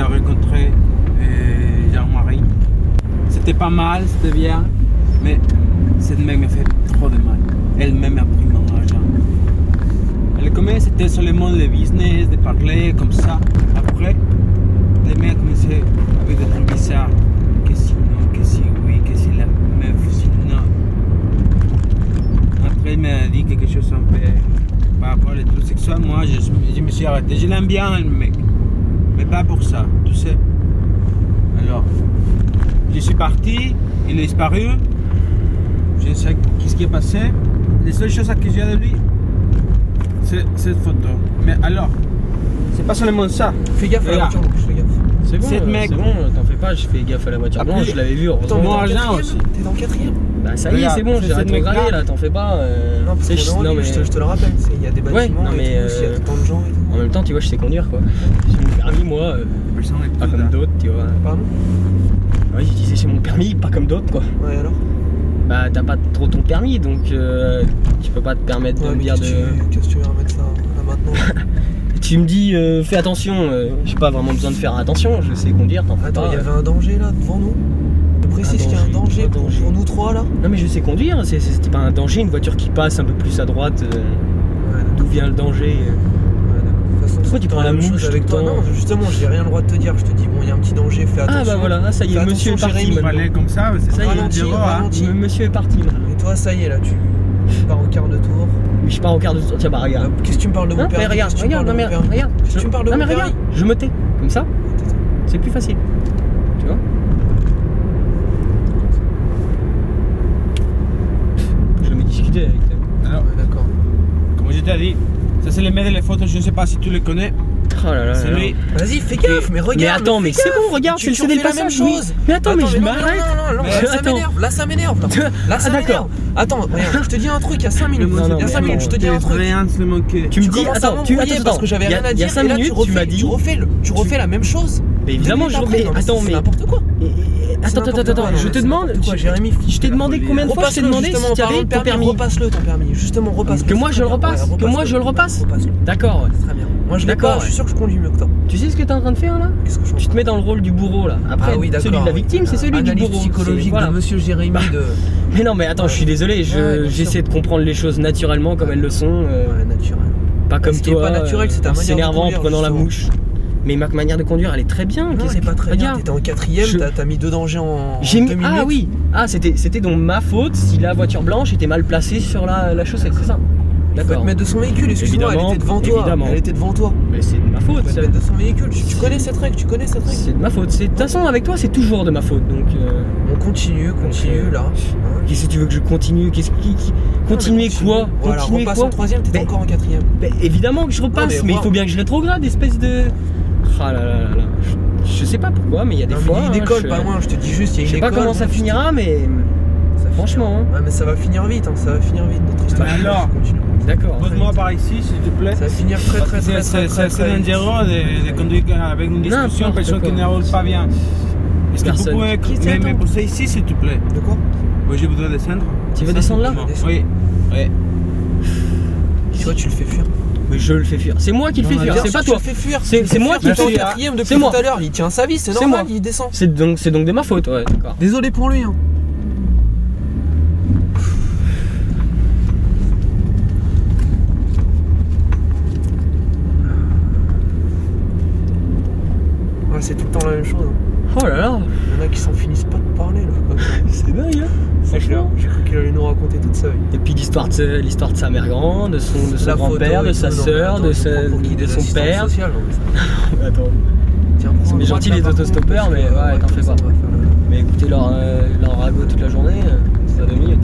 j'ai rencontré Jean-Marie. C'était pas mal, c'était bien, mais cette mec me fait trop de mal. Elle-même a pris mon argent. Elle commençait, c'était seulement le business, de parler comme ça. Après, les mecs commençaient avec des trucs bizarres. Que si non, que si oui, que si la meuf, si non. Après, il m'a dit quelque chose un peu par rapport aux trucs sexuels. Moi, je me suis arrêté. Je l'aime bien, le mec. Mais pas pour ça, tu sais. Alors, je suis parti, il est disparu. Je ne sais qu'est-ce qui est passé. Les seules choses que j'ai de lui, c'est cette photo. Mais alors, c'est pas seulement ça. Fais gaffe à la voiture, donc fais gaffe. C'est bon, Cette mec. c'est bon, t'en fais pas, je fais gaffe à la voiture blanche, je l'avais vu. Ton argent aussi. T'es dans le 4ème. Bah ça y est, Regarde, c'est bon, c'est j'ai cette rétrogradé mec-là. là, t'en fais pas. Non, parce que je te le rappelle, il y a des bâtiments non, mais, et tout, il y a tant de gens et tout. En même temps, tu vois, je sais conduire quoi. J'ai mon permis, moi, pas comme d'autres, tu vois. Pardon? Ouais, je disais, j'ai mon permis, pas comme d'autres quoi. Ouais, alors? Bah t'as pas trop ton permis, donc tu peux pas te permettre de me dire de... Qu'est-ce que tu veux remettre ça là maintenant? Tu me dis, fais attention, j'ai pas vraiment besoin de faire attention, je sais conduire, t'en fais Attends, pas. il y avait un danger là devant nous? Je précise qu'il y a un danger pour nous trois là? Non mais je sais conduire, c'était pas un danger, une voiture qui passe un peu plus à droite, d'où vient le danger Pourquoi tu prends la mouche avec toi? Non, justement, j'ai rien le droit de te dire. Je te dis, bon, il y a un petit danger, fais attention. Ah bah voilà, ça y est, monsieur est parti. Il fallait comme ça, c'est ça y est, monsieur est parti. Et toi, ça y est, là, tu pars au quart de tour. Mais je pars au quart de tour, tiens, bah regarde. Qu'est-ce que tu me parles de mon permis? Regarde, non mais regarde. Qu'est-ce que tu me parles de mon permis? Regarde, je me tais, comme ça, c'est plus facile. Tu vois? Je me discutais avec toi. Alors, d'accord. Comme je t'ai dit, ça c'est les mecs des photos, je ne sais pas si tu les connais. Oh là là. C'est lui. Vas-y, fais gaffe, mais regarde. Mais attends, mais c'est bon, regarde, c'est le CD de la même passage. chose. Mais attends, mais je non, m'arrête. non, là ça m'énerve. Là ça m'énerve. Attends, regarde, je te dis un truc il y a 5 minutes. Il y a 5 minutes, je te dis un truc. Rien se manquer. Tu me dis, attends, parce que j'avais rien à dire. Il y a 5 minutes, tu m'as dit. Tu refais la même chose. Mais évidemment, je refais. Attends, mais. N'importe quoi. Attends, je te demande. Jérémy, je t'ai demandé combien de fois je t'ai demandé si tu avais ton permis. Repasse-le ton permis, justement, repasse-le. Que moi je le repasse. Que moi je le repasse. D'accord. Très bien. Moi je l'ai pas, je suis sûr que je conduis mieux que toi. Tu sais ce que t'es en train de faire là? Tu te mets dans le rôle du bourreau là. Après, celui de la victime, c'est celui du bourreau. Analyse psychologique de monsieur Jérémy de. Mais non, mais attends, je suis désolé, j'essaie de comprendre les choses naturellement comme elles le sont. Ouais, naturel. Pas comme toi. Pas naturel, c'est ta manière de s'énervant en conduire, prenant la mouche. Mais ma manière de conduire, elle est très bien. Non, c'est pas très bien. T'étais en 4ème, t'as mis 2 dangers en 2 minutes. Ah oui. Ah, c'était donc ma faute si la voiture blanche était mal placée sur la chaussée, c'est ça? Il faut te mettre de son véhicule, excuse-moi, elle était devant toi. Elle était devant toi. Mais c'est de ma faute. Il faut te mettre de son véhicule. Tu connais cette règle, C'est de ma faute. De toute façon, avec toi, c'est toujours de ma faute. Donc. On continue là. Qu'est-ce que tu veux que je continue? Continuer quoi? Voilà, repasse en 3ème, t'étais encore en 4ème. Évidemment que je repasse, mais il faut bien que je rétrograde, espèce de. Ah là là là là. Je sais pas pourquoi, mais il y a des fois. Il y a une école pas loin, je te dis juste, il y a une école. Je sais pas comment ça finira, mais. Franchement. Ouais, mais ça va finir vite, notre histoire. Alors, d'accord. pose-moi par ici, s'il te plaît. Ça va finir très C'est dangereux de conduire avec une discussion, personne qui ne roule pas bien. Est-ce que vous pouvez me poser ici, s'il te plaît? De quoi? Je voudrais descendre. Tu veux descendre là? Oui. Toi, tu le fais fuir. Mais je le fais fuir. C'est moi qui le fais fuir, c'est pas toi. C'est moi qui le fais fuir. C'est moi. Tout à l'heure, il tient sa vie, c'est normal, il descend. C'est donc de ma faute, ouais, d'accord. Désolé pour lui. C'est tout le temps la même chose. Oh là là. Il y en a qui s'en finissent pas de parler là. C'est dingue, hein. J'ai cru qu'il allait nous raconter toute sa vie. Et puis l'histoire de sa mère grande, de son grand-père, de sa sœur, de son père. Attends. C'est gentil les autostoppeurs, mais ouais, t'en fais pas. Mais écoutez leur ragot toute la journée, c'est à 2 minutes.